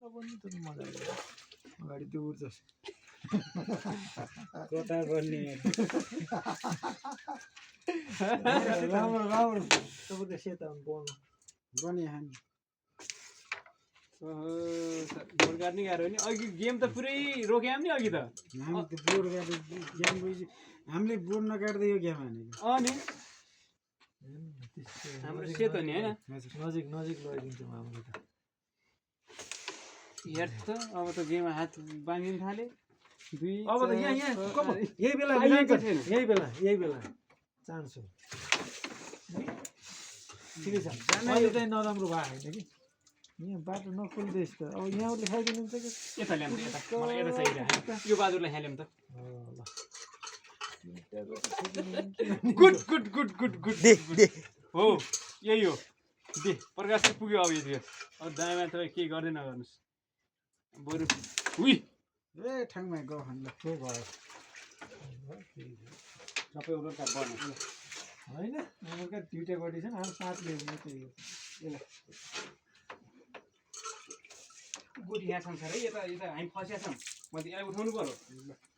पनि त मजा आयो अगाडि त्यो उर्छ कता गर्ने राम्रो राम्रो तपाईँको सेता बोल्नु बनी हानि बोर्ड गार्ड नि गाह्रो नि अघि गेम त पुरै रोक्याम नि अघि त हामी त बोर्ड गार्दै गेम गइसक्यो हामीले बोर्ड नकाट्दै यो गेम हानेको नि हाम्रो सेतो नि होइन नजिक नजिक लगिदिन्छौँ हामीले त हेर त अब त गेममा हात बाँधिन थाले दुई अब त यहाँ यही बेला यही बेला चान्स हो ठिकै छ अहिले चाहिँ नराम्रो भयो होइन कि यहाँ बाटो नखोल्दैछ त अब यहाँहरूले खाइदिनुहुन्छ कि यता ल्याउँ यता मलाई यता चाहिन्छ यो बाजुलाई हाल्यौँ त ल good good good good good हो यही हो दे प्रकाश चाहिँ पुग्यो अब यति अब दायाँमा तपाईँ केही गर्दै नगर्नुहोस् बरु उही ए ठाउँमा गयो ल के भयो सबै उनीहरूका बढ्नु होइन उनीहरूका दुइटा गरी छन् हाम्रो साथले त्यही गोठी यहाँ छन् सर है यता यता हामी फसिया छौँ मैले यसलाई उठाउनु पर्यो